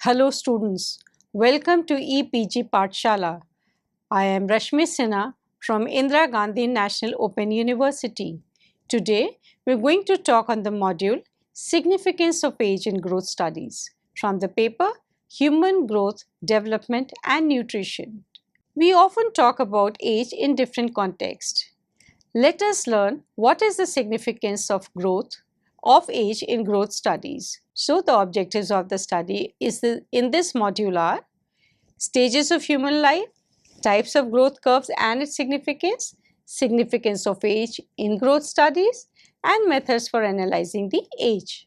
Hello students, welcome to EPG Pathshala. I am Rashmi Sinha from Indira Gandhi National Open University. Today we are going to talk on the module Significance of Age in Growth Studies from the paper Human Growth, Development and Nutrition. We often talk about age in different contexts. Let us learn what is the significance of growth of age in growth studies. So the objectives of the study in this module are stages of human life, types of growth curves and its significance, significance of age in growth studies, and methods for analyzing the age.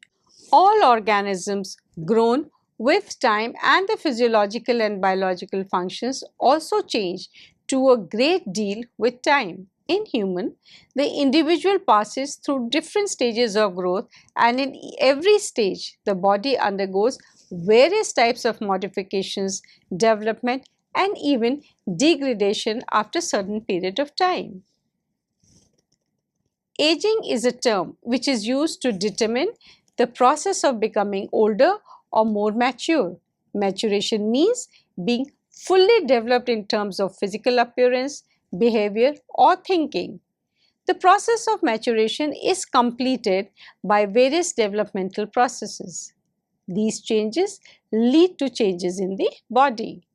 All organisms grown with time and the physiological and biological functions also change to a great deal with time. In human, the individual passes through different stages of growth, and in every stage the body undergoes various types of modifications, development and even degradation after a certain period of time. Aging is a term which is used to determine the process of becoming older or more mature. Maturation means being fully developed in terms of physical appearance, behavior or thinking. The process of maturation is completed by various developmental processes. These changes lead to changes in the body.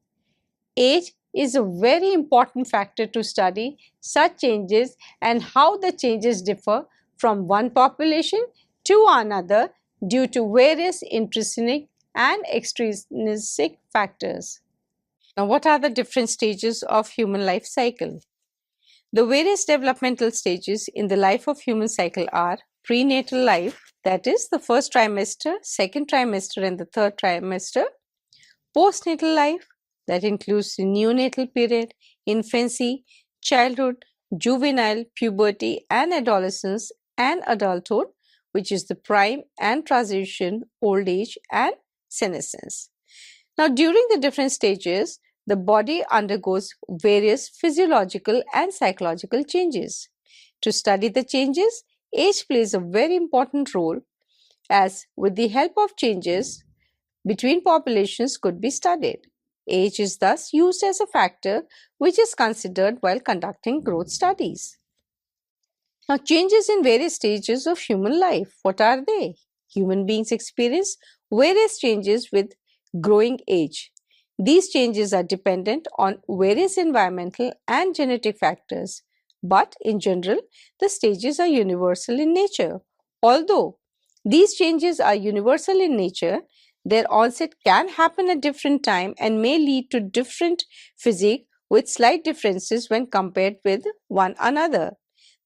Age is a very important factor to study such changes and how the changes differ from one population to another due to various intrinsic and extrinsic factors. Now, what are the different stages of human life cycle? The various developmental stages in the life of human cycle are prenatal life, that is the first trimester, second trimester and the third trimester. Postnatal life, that includes the neonatal period, infancy, childhood, juvenile, puberty and adolescence, and adulthood, which is the prime and transition, old age and senescence. Now, during the different stages, the body undergoes various physiological and psychological changes. To study the changes, age plays a very important role, as with the help of changes between populations could be studied. Age is thus used as a factor which is considered while conducting growth studies. Now, changes in various stages of human life, what are they? Human beings experience various changes with growing age. These changes are dependent on various environmental and genetic factors, but in general, the stages are universal in nature. Although these changes are universal in nature, their onset can happen at different time and may lead to different physique with slight differences when compared with one another.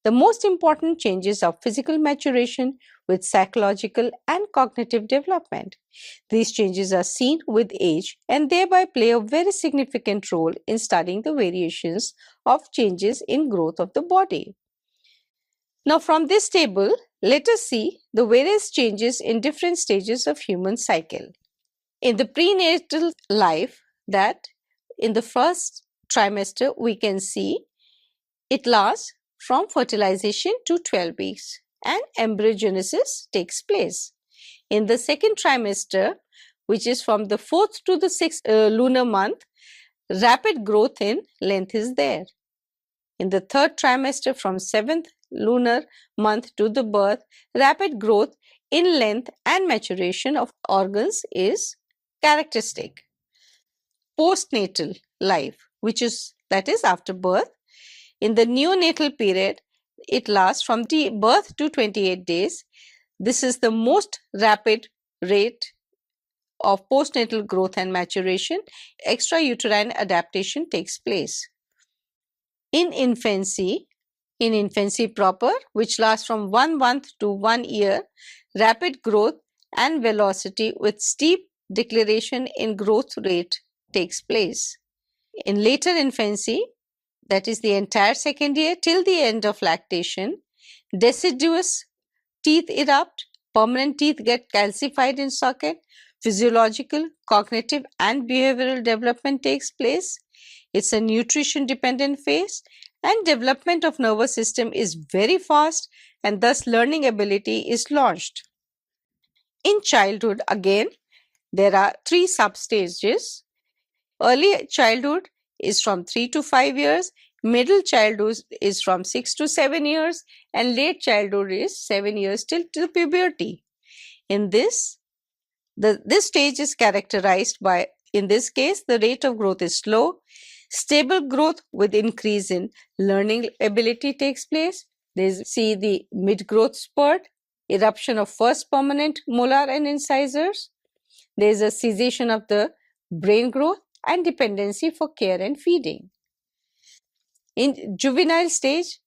The most important changes are physical maturation with psychological and cognitive development. These changes are seen with age and thereby play a very significant role in studying the variations of changes in growth of the body. Now, from this table, let us see the various changes in different stages of human cycle. In the prenatal life, that in the first trimester we can see it lasts from fertilization to 12 weeks and embryogenesis takes place. In the second trimester, which is from the 4th to the 6th lunar month, rapid growth in length is there. In the third trimester, from 7th lunar month to the birth, rapid growth in length and maturation of organs is characteristic. Postnatal life, that is after birth, in the neonatal period, it lasts from the birth to 28 days. This is the most rapid rate of postnatal growth and maturation. Extrauterine adaptation takes place. In infancy proper, which lasts from 1 month to 1 year, rapid growth and velocity with steep deceleration in growth rate takes place. In later infancy, that is the entire second year till the end of lactation, deciduous teeth erupt, permanent teeth get calcified in socket, physiological, cognitive and behavioral development takes place. It's a nutrition dependent phase and development of nervous system is very fast and thus learning ability is launched. In childhood, again, There are three substages. Early childhood is from 3 to 5 years, middle childhood is from 6 to 7 years, and late childhood is 7 years till to puberty. In this, this stage is characterized by, in this case, the rate of growth is slow. Stable growth with increase in learning ability takes place. See the mid-growth spurt, eruption of first permanent molar and incisors. There is a cessation of the brain growth and dependency for care and feeding. In juvenile stage,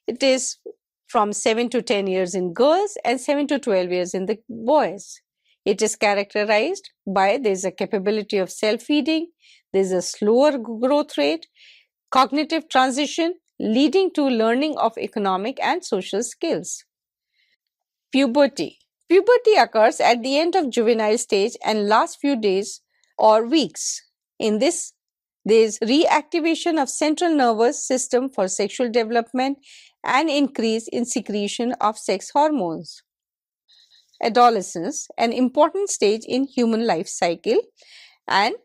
it is from 7 to 10 years in girls and 7 to 12 years in the boys. It is characterized by there is a capability of self-feeding, there is a slower growth rate, cognitive transition leading to learning of economic and social skills. Puberty. Puberty occurs at the end of juvenile stage and lasts few days or weeks. In this, there is reactivation of central nervous system for sexual development and increase in secretion of sex hormones. Adolescence, an important stage in human life cycle, and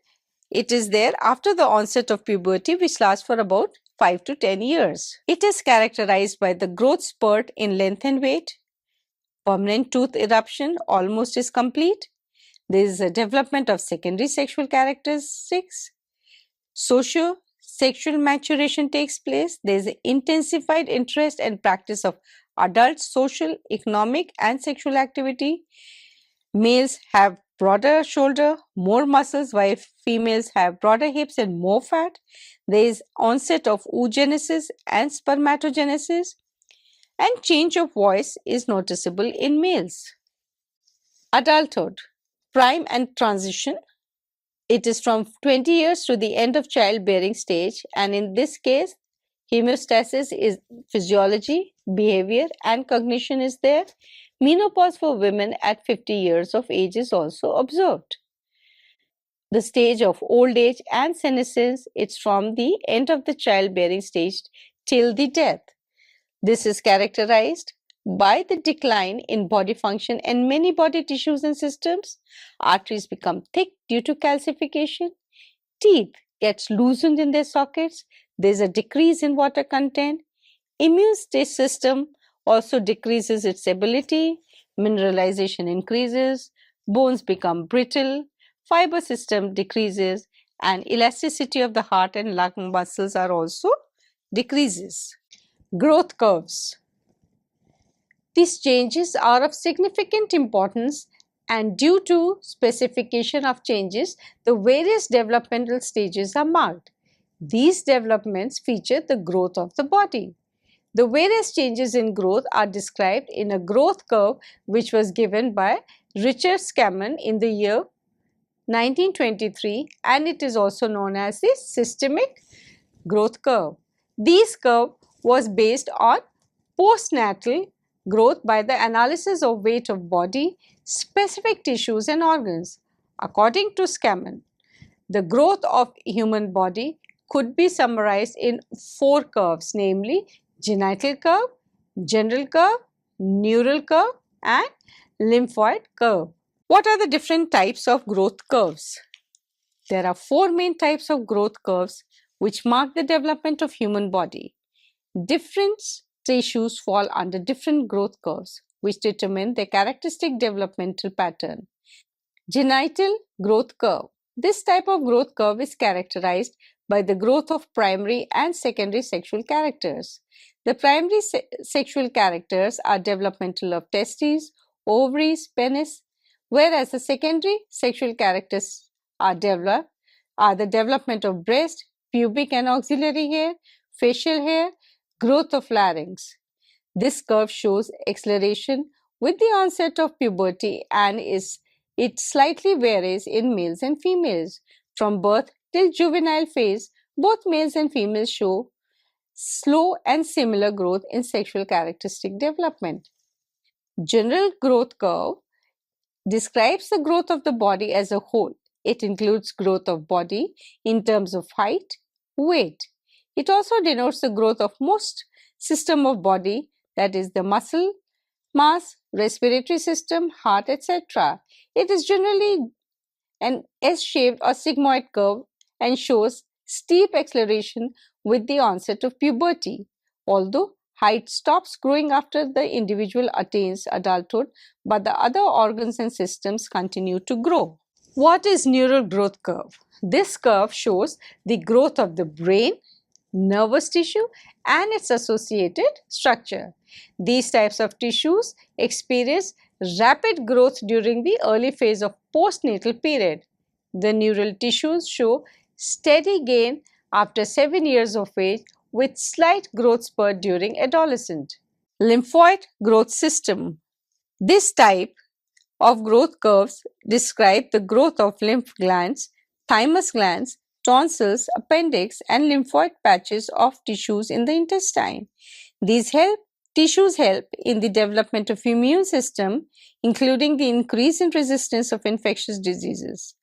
it is there after the onset of puberty, which lasts for about 5 to 10 years. It is characterized by the growth spurt in length and weight. Permanent tooth eruption almost is complete. There is a development of secondary sexual characteristics. Socio-sexual maturation takes place. There is intensified interest and practice of adult social, economic, and sexual activity. Males have broader shoulder, more muscles, while females have broader hips and more fat. There is onset of oogenesis and spermatogenesis, and change of voice is noticeable in males. Adulthood, prime and transition. It is from 20 years to the end of childbearing stage, and in this case, homeostasis is physiology, behavior, and cognition is there. Menopause for women at 50 years of age is also observed. The stage of old age and senescence, it's from the end of the childbearing stage till the death. This is characterized by the decline in body function and many body tissues and systems. Arteries become thick due to calcification. Teeth gets loosened in their sockets. There's a decrease in water content. Immune system also decreases its ability. Mineralization increases. Bones become brittle. Fiber system decreases, and elasticity of the heart and lung muscles are also decreases. Growth curves. These changes are of significant importance, and due to specification of changes, the various developmental stages are marked. These developments feature the growth of the body. The various changes in growth are described in a growth curve which was given by Richard Scammon in the year 1923, and it is also known as the systemic growth curve. This curve was based on postnatal growth by the analysis of weight of body, specific tissues and organs. According to Scammon, the growth of human body could be summarized in 4 curves, namely genital curve, general curve, neural curve, and lymphoid curve. What are the different types of growth curves? There are 4 main types of growth curves which mark the development of human body. Different tissues fall under different growth curves which determine their characteristic developmental pattern. Genital growth curve. This type of growth curve is characterized by the growth of primary and secondary sexual characters. The primary sexual characters are developmental of testes, ovaries, penis, whereas the secondary sexual characters are the development of breast, pubic and axillary hair, facial hair, growth of larynx. This curve shows acceleration with the onset of puberty and it slightly varies in males and females. From birth till juvenile phase, both males and females show slow and similar growth in sexual characteristic development. General growth curve describes the growth of the body as a whole. It includes growth of body in terms of height, weight. It also denotes the growth of most system of body, that is the muscle mass, respiratory system, heart, etc. It is generally an S-shaped or sigmoid curve and shows steep acceleration with the onset of puberty. Although height stops growing after the individual attains adulthood, but the other organs and systems continue to grow. What is neural growth curve? This curve shows the growth of the brain, nervous tissue and its associated structure. These types of tissues experience rapid growth during the early phase of postnatal period. The neural tissues show steady gain after 7 years of age with slight growth spurt during adolescence. Lymphoid growth system. This type of growth curves describe the growth of lymph glands, thymus glands, tonsils, appendix, and lymphoid patches of tissues in the intestine. These tissues help in the development of immune system, including the increase in resistance of infectious diseases.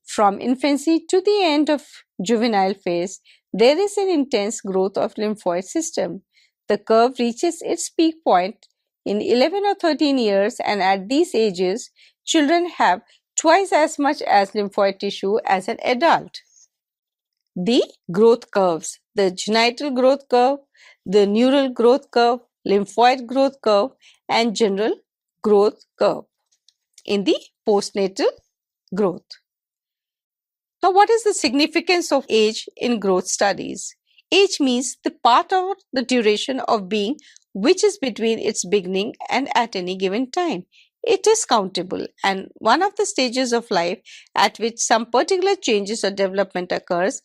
From infancy to the end of juvenile phase, there is an intense growth of lymphoid system. The curve reaches its peak point in 11 or 13 years, and at these ages, children have twice as much as lymphoid tissue as an adult. The growth curves, the genital growth curve, the neural growth curve, lymphoid growth curve, and general growth curve in the postnatal growth. Now, what is the significance of age in growth studies? Age means the part of the duration of being which is between its beginning and at any given time. It is countable and one of the stages of life at which some particular changes or development occurs,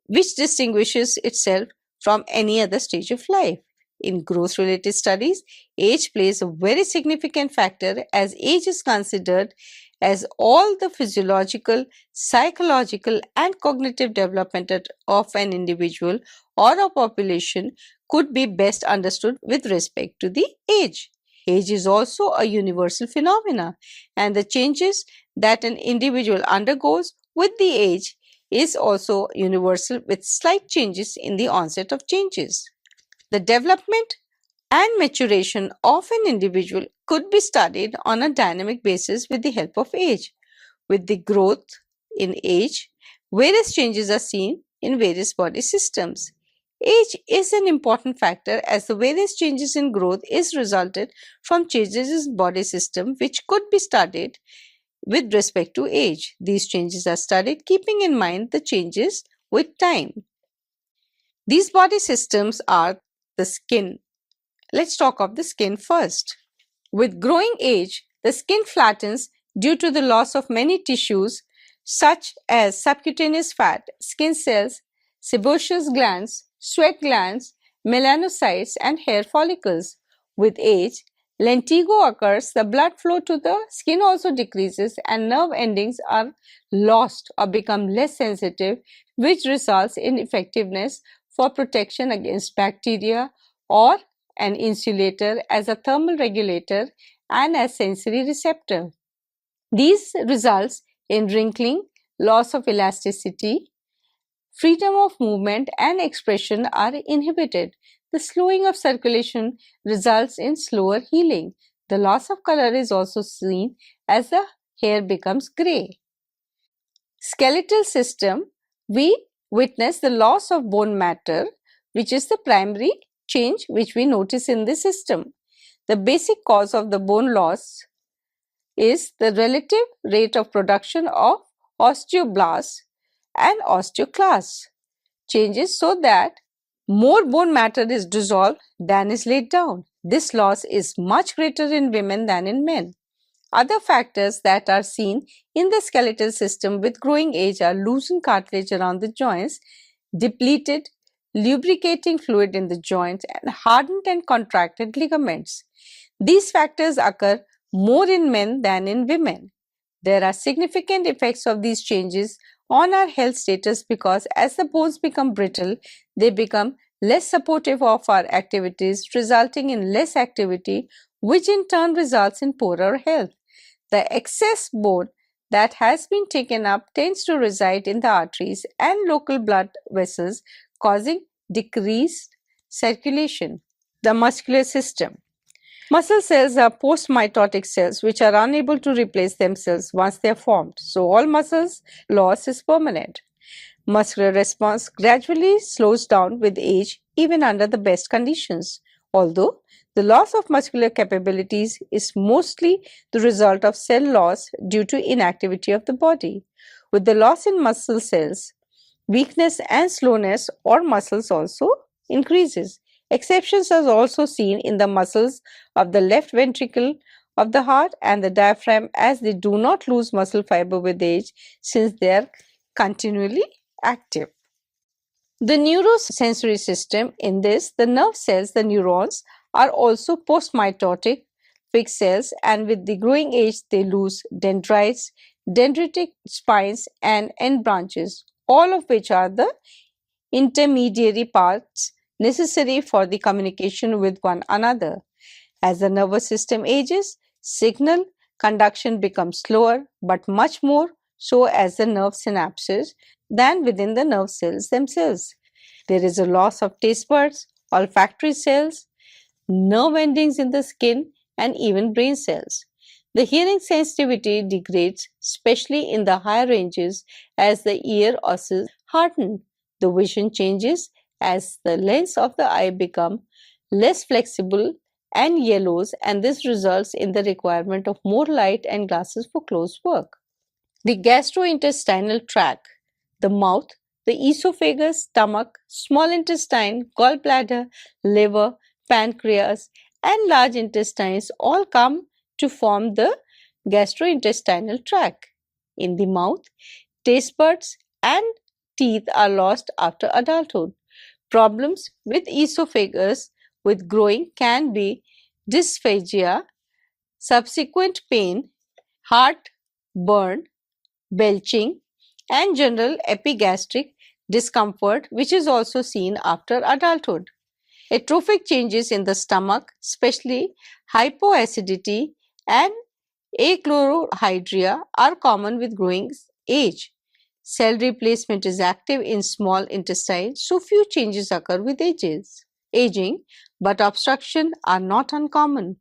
which distinguishes itself from any other stage of life. In growth-related studies, age plays a very significant factor as age is considered as all the physiological, psychological and cognitive development of an individual or a population could be best understood with respect to the age. Age is also a universal phenomena, and the changes that an individual undergoes with the age is also universal with slight changes in the onset of changes. The development and maturation of an individual could be studied on a dynamic basis with the help of age. With the growth in age, various changes are seen in various body systems. Age is an important factor as the various changes in growth is resulted from changes in body system which could be studied with respect to age. These changes are studied keeping in mind the changes with time. These body systems are the skin. Let's talk of the skin first. With growing age, the skin flattens due to the loss of many tissues such as subcutaneous fat, skin cells, sebaceous glands, sweat glands, melanocytes, and hair follicles. With age, lentigo occurs, the blood flow to the skin also decreases, and nerve endings are lost or become less sensitive, which results in effectiveness for protection against bacteria or an insulator as a thermal regulator and as sensory receptor. These results in wrinkling, loss of elasticity, freedom of movement and expression are inhibited. The slowing of circulation results in slower healing. The loss of color is also seen as the hair becomes gray. Skeletal system, we witness the loss of bone matter, which is the primary change which we notice in the system. The basic cause of the bone loss is the relative rate of production of osteoblasts and osteoclasts changes so that more bone matter is dissolved than is laid down. This loss is much greater in women than in men. Other factors that are seen in the skeletal system with growing age are loosened cartilage around the joints, depleted lubricating fluid in the joints, and hardened and contracted ligaments. These factors occur more in men than in women. There are significant effects of these changes on our health status because as the bones become brittle, they become less supportive of our activities, resulting in less activity, which in turn results in poorer health. The excess bone that has been taken up tends to reside in the arteries and local blood vessels, causing decreased circulation. The muscular system. Muscle cells are post-mitotic cells which are unable to replace themselves once they are formed. So all muscles loss is permanent. Muscular response gradually slows down with age even under the best conditions, although the loss of muscular capabilities is mostly the result of cell loss due to inactivity of the body. With the loss in muscle cells, weakness and slowness or muscles also increases. Exceptions are also seen in the muscles of the left ventricle of the heart and the diaphragm, as they do not lose muscle fiber with age since they are continually active. The neurosensory system, in this, the nerve cells, the neurons, are also postmitotic fixed cells, and with the growing age they lose dendrites, dendritic spines and end branches, all of which are the intermediary parts necessary for the communication with one another. As the nervous system ages, signal conduction becomes slower, but much more so as the nerve synapses than within the nerve cells themselves. There is a loss of taste buds, olfactory cells, nerve endings in the skin, and even brain cells. The hearing sensitivity degrades, especially in the higher ranges, as the ear osses harden. The vision changes as the lens of the eye becomes less flexible and yellows, and this results in the requirement of more light and glasses for close work. The gastrointestinal tract, the mouth, the esophagus, stomach, small intestine, gallbladder, liver, pancreas, and large intestines all come to form the gastrointestinal tract. In the mouth, taste buds and teeth are lost after adulthood. Problems with esophagus with growing can be dysphagia, subsequent pain, heart burn, belching, and general epigastric discomfort, which is also seen after adulthood. Atrophic changes in the stomach, especially hypoacidity and achlorohydria, are common with growing age. Cell replacement is active in small intestine, so few changes occur with aging, but obstruction are not uncommon.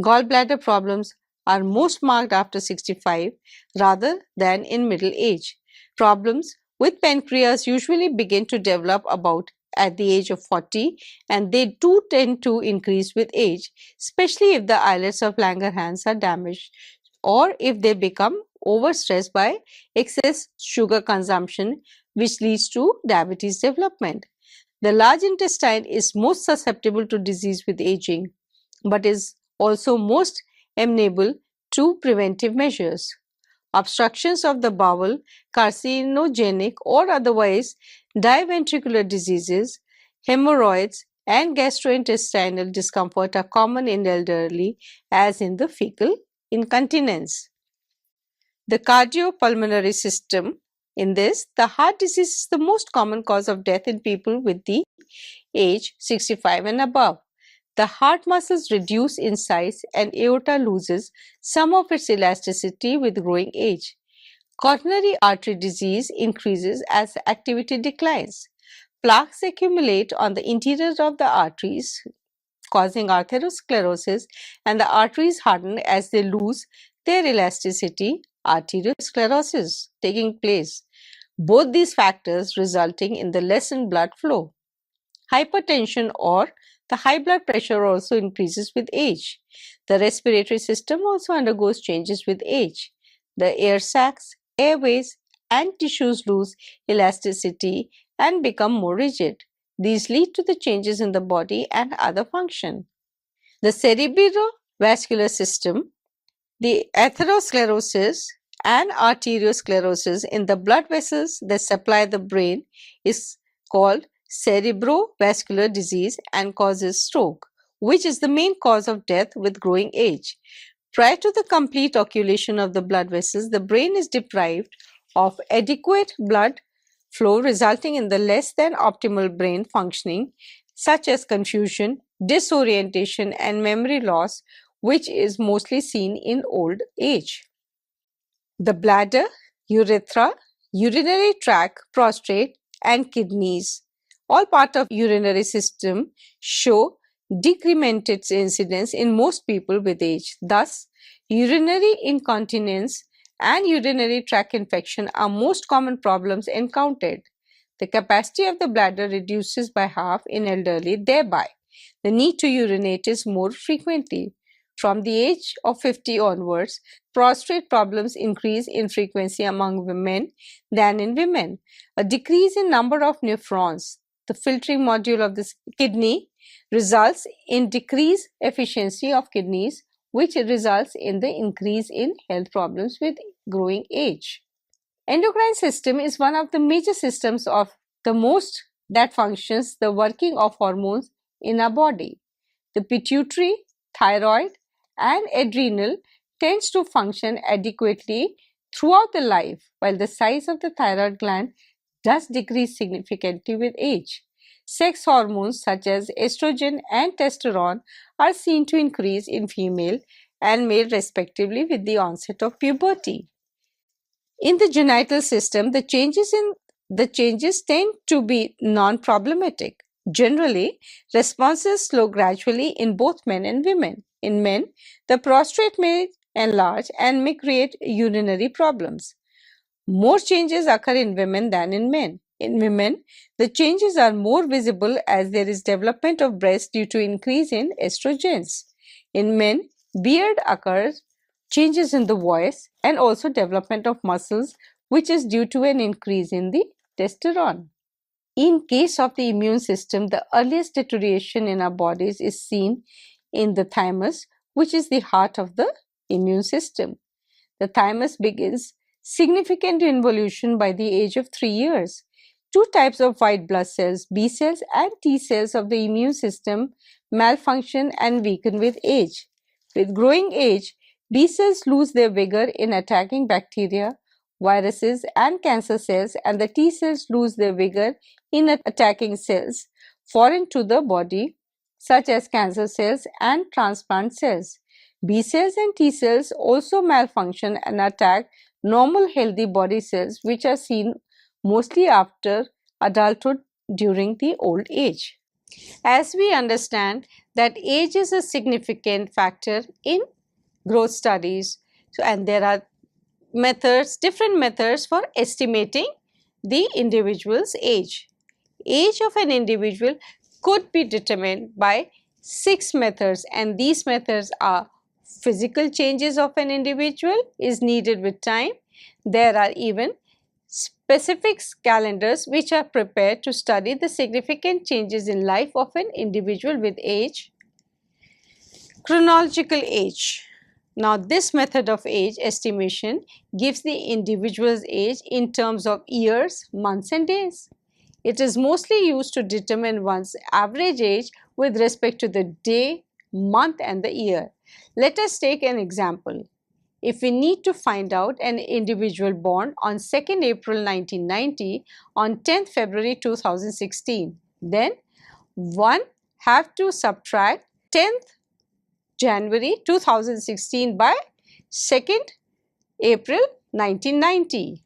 Gallbladder problems are most marked after 65 rather than in middle age. Problems with pancreas usually begin to develop about at the age of 40, and they do tend to increase with age, especially if the islets of Langerhans are damaged or if they become overstressed by excess sugar consumption, which leads to diabetes development. The large intestine is most susceptible to disease with aging, but is also most amenable to preventive measures. Obstructions of the bowel, carcinogenic or otherwise, diverticular diseases, hemorrhoids, and gastrointestinal discomfort are common in elderly as in the fecal incontinence. The cardiopulmonary system, in this, the heart disease is the most common cause of death in people with the age 65 and above. The heart muscles reduce in size and aorta loses some of its elasticity with growing age. Coronary artery disease increases as activity declines. Plaques accumulate on the interior of the arteries, causing atherosclerosis, and the arteries harden as they lose their elasticity, arteriosclerosis taking place. Both these factors resulting in the lessened blood flow. Hypertension or the high blood pressure also increases with age. The respiratory system also undergoes changes with age. The air sacs, airways, and tissues lose elasticity and become more rigid. These lead to the changes in the body and other function. The cerebrovascular system, the atherosclerosis and arteriosclerosis in the blood vessels that supply the brain is called cerebrovascular disease and causes stroke, which is the main cause of death with growing age. Prior to the complete occultation of the blood vessels, the brain is deprived of adequate blood flow, resulting in the less than optimal brain functioning, such as confusion, disorientation, and memory loss, which is mostly seen in old age. The bladder, urethra, urinary tract, prostate, and kidneys, all part of urinary system, show decrement its incidence in most people with age. Thus, urinary incontinence and urinary tract infection are most common problems encountered. The capacity of the bladder reduces by half in elderly, thereby the need to urinate is more frequently. From the age of 50 onwards, prostate problems increase in frequency among men than in women. A decrease in number of nephrons, the filtering module of the kidney, results in decreased efficiency of kidneys, which results in the increase in health problems with growing age. Endocrine system is one of the major systems of the most that functions the working of hormones in our body. The pituitary, thyroid and adrenal tends to function adequately throughout the life, while the size of the thyroid gland does decrease significantly with age. Sex hormones such as estrogen and testosterone are seen to increase in female and male respectively with the onset of puberty. In the genital system, the changes tend to be non-problematic. Generally, responses slow gradually in both men and women. In men, the prostate may enlarge and may create urinary problems. More changes occur in women than in men. In women, the changes are more visible as there is development of breast due to increase in estrogens. In men, beard occurs, changes in the voice, and also development of muscles, which is due to an increase in the testosterone. In case of the immune system, the earliest deterioration in our bodies is seen in the thymus, which is the heart of the immune system. The thymus begins significant involution by the age of 3 years. Two types of white blood cells, B cells and T cells of the immune system, malfunction and weaken with age. With growing age, B cells lose their vigor in attacking bacteria, viruses and cancer cells, and the T cells lose their vigor in attacking cells foreign to the body such as cancer cells and transplant cells. B cells and T cells also malfunction and attack normal healthy body cells, which are seen mostly after adulthood during the old age. As we understand that age is a significant factor in growth studies, and there are different methods for estimating the individual's age. Age of an individual could be determined by 6 methods, and these methods are: physical changes of an individual is needed with time. There are even specific calendars which are prepared to study the significant changes in life of an individual with age. Chronological age. Now, this method of age estimation gives the individual's age in terms of years, months and days. It is mostly used to determine one's average age with respect to the day, month and the year. Let us take an example. If we need to find out an individual born on 2nd April 1990 on 10th February 2016, then one have to subtract 10th January 2016 by 2nd April 1990.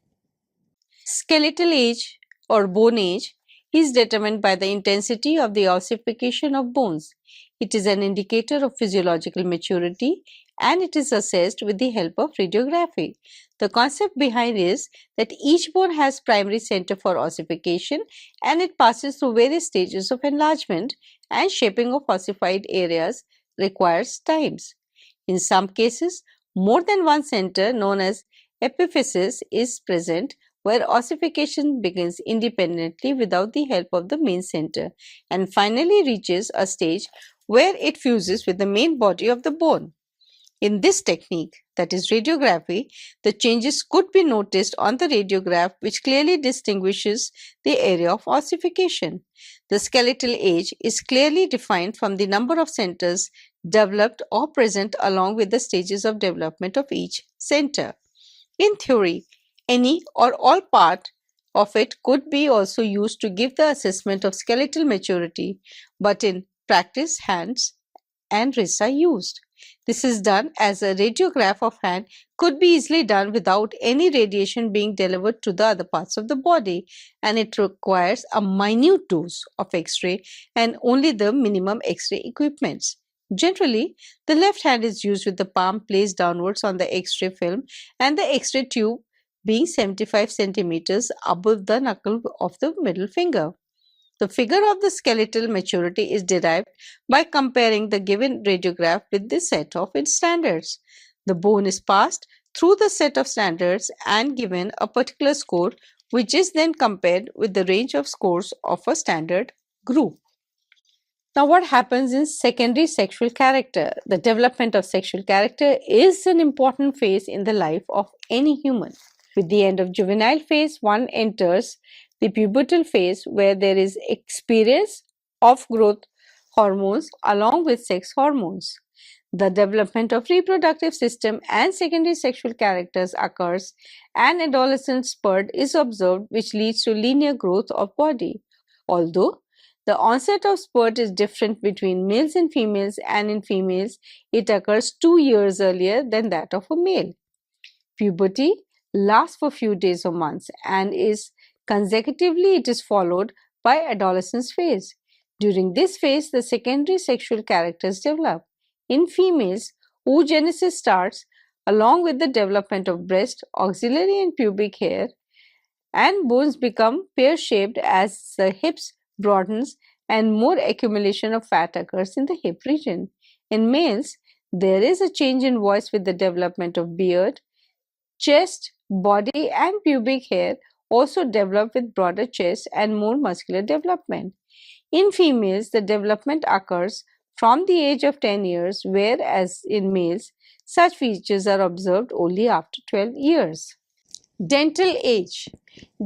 Skeletal age or bone age is determined by the intensity of the ossification of bones. It is an indicator of physiological maturity and it is assessed with the help of radiography. The concept behind is that each bone has primary center for ossification and it passes through various stages of enlargement, and shaping of ossified areas requires times. In some cases, more than one center known as epiphysis is present, where ossification begins independently without the help of the main center and finally reaches a stage where it fuses with the main body of the bone. In this technique, that is radiography, the changes could be noticed on the radiograph, which clearly distinguishes the area of ossification. The skeletal age is clearly defined from the number of centers developed or present along with the stages of development of each center. In theory, any or all part of it could be also used to give the assessment of skeletal maturity, but in practice, hands and wrists are used. This is done as a radiograph of hand could be easily done without any radiation being delivered to the other parts of the body, and it requires a minute dose of X-ray and only the minimum X-ray equipments. Generally, the left hand is used with the palm placed downwards on the X-ray film and the X-ray tube being 75 centimeters above the knuckle of the middle finger. The figure of the skeletal maturity is derived by comparing the given radiograph with the set of its standards. The bone is passed through the set of standards and given a particular score, which is then compared with the range of scores of a standard group. Now, what happens in secondary sexual character? The development of sexual character is an important phase in the life of any human. With the end of juvenile phase, one enters the pubertal phase where there is experience of growth hormones along with sex hormones. The development of reproductive system and secondary sexual characters occurs and adolescent spurt is observed, which leads to linear growth of body. Although the onset of spurt is different between males and females, and in females it occurs 2 years earlier than that of a male. Puberty lasts for few days or months and is consecutively it is followed by adolescence phase. During this phase, the secondary sexual characters develop. In females, oogenesis starts along with the development of breast, axillary and pubic hair, and bones become pear-shaped as the hips broadens and more accumulation of fat occurs in the hip region. In males, there is a change in voice with the development of beard. Chest, body and pubic hair also develop with broader chest and more muscular development. In females, the development occurs from the age of 10 years, whereas in males, such features are observed only after 12 years. Dental age.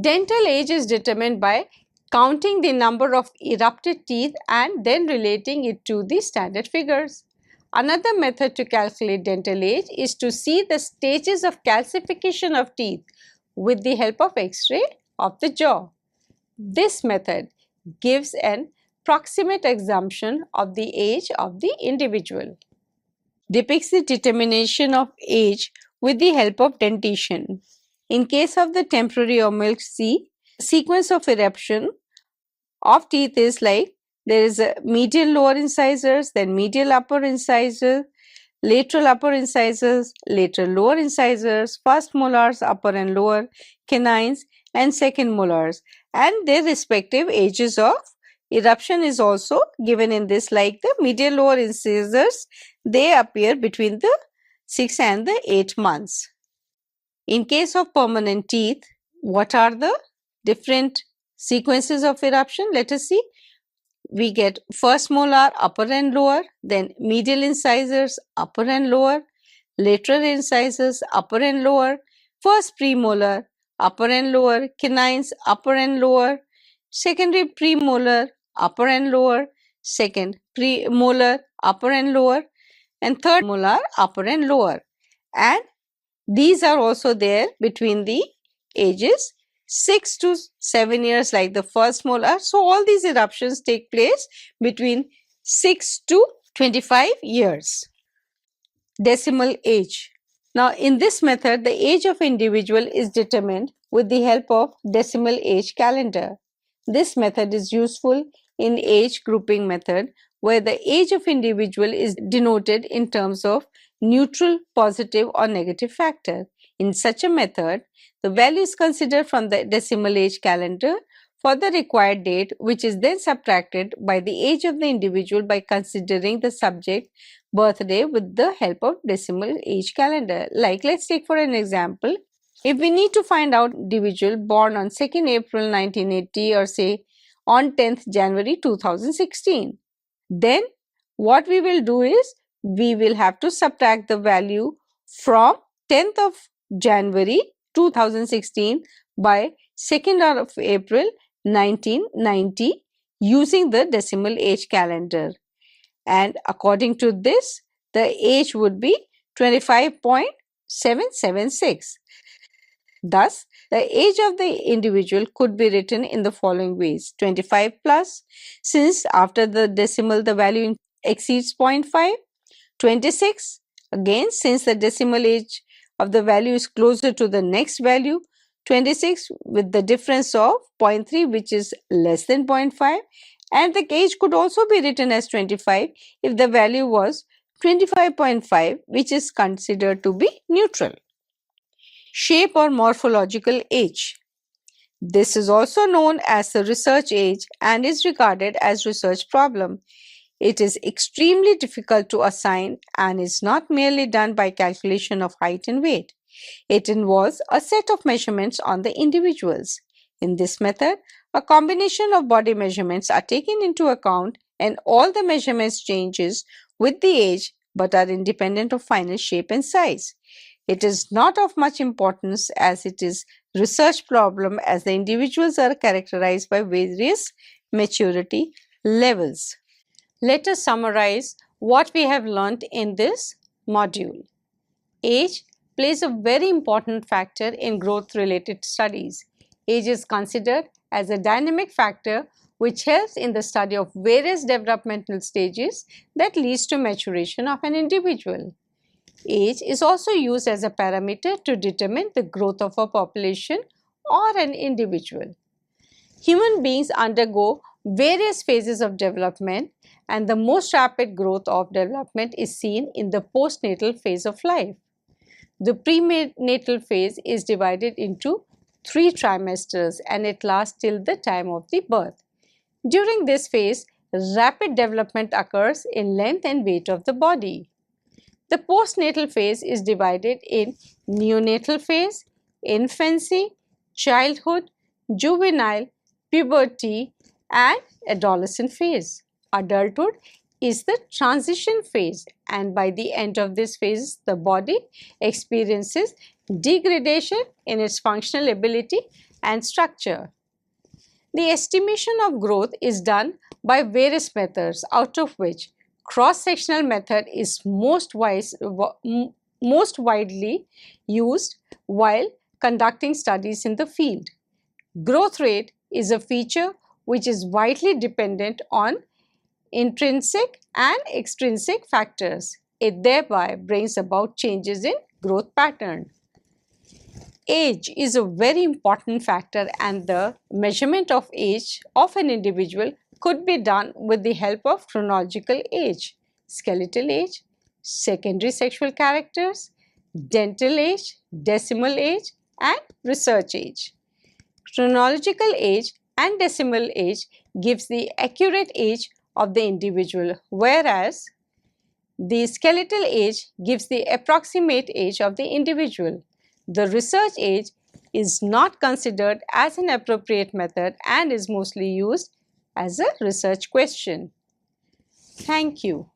Dental age is determined by counting the number of erupted teeth and then relating it to the standard figures. Another method to calculate dental age is to see the stages of calcification of teeth with the help of X-ray of the jaw. This method gives an approximate assumption of the age of the individual. Depicts the determination of age with the help of dentition. In case of the temporary or milk C, sequence of eruption of teeth is like there is a medial lower incisors, then medial upper incisor, lateral upper incisors, lateral lower incisors, first molars upper and lower, canines and second molars, and their respective ages of eruption is also given in this, like the medial lower incisors, they appear between the 6 and the 8 months. In case of permanent teeth, what are the different sequences of eruption? Let us see. We get first molar upper and lower, then medial incisors upper and lower, lateral incisors upper and lower, first premolar upper and lower, canines upper and lower, secondary premolar upper and lower, second premolar upper and lower, and third molar upper and lower. And these are also there between the ages 6 to 7 years, like the first molar. So all these eruptions take place between 6 to 25 years. Decimal age. Now in this method, the age of individual is determined with the help of decimal age calendar. This method is useful in age grouping method, where the age of individual is denoted in terms of neutral, positive or negative factor. In such a method, the value is considered from the decimal age calendar for the required date, which is then subtracted by the age of the individual by considering the subject birthday with the help of decimal age calendar. Like, let's take for an example, if we need to find out individual born on 2nd April 1980 or say on 10th January 2016, then what we will do is we will have to subtract the value from 10th of January 2016 by 2nd of April 1990 using the decimal age calendar. And according to this, the age would be 25.776. Thus, the age of the individual could be written in the following ways: 25 plus, since after the decimal the value exceeds 0.5, 26, again, since the decimal age of the value is closer to the next value, 26 with the difference of 0.3, which is less than 0.5, and the age could also be written as 25 if the value was 25.5, which is considered to be neutral. Shape or morphological age. This is also known as the research age and is regarded as research problem. It is extremely difficult to assign and is not merely done by calculation of height and weight. It involves a set of measurements on the individuals. In this method, a combination of body measurements are taken into account and all the measurements changes with the age but are independent of final shape and size. It is not of much importance as it is research problem as the individuals are characterized by various maturity levels. Let us summarize what we have learnt in this module. Age plays a very important factor in growth-related studies. Age is considered as a dynamic factor which helps in the study of various developmental stages that leads to maturation of an individual. Age is also used as a parameter to determine the growth of a population or an individual. Human beings undergo various phases of development, and the most rapid growth of development is seen in the postnatal phase of life. The prenatal phase is divided into 3 trimesters and it lasts till the time of the birth. During this phase, rapid development occurs in length and weight of the body. The postnatal phase is divided in neonatal phase, infancy, childhood, juvenile, puberty, and adolescent phase. Adulthood is the transition phase, and by the end of this phase, the body experiences degradation in its functional ability and structure. The estimation of growth is done by various methods, out of which cross-sectional method is most widely used while conducting studies in the field. Growth rate is a feature which is widely dependent on intrinsic and extrinsic factors. It thereby brings about changes in growth pattern. Age is a very important factor, and the measurement of age of an individual could be done with the help of chronological age, skeletal age, secondary sexual characters, dental age, decimal age, and research age. Chronological age and decimal age gives the accurate age of the individual, whereas the skeletal age gives the approximate age of the individual. The research age is not considered as an appropriate method and is mostly used as a research question. Thank you.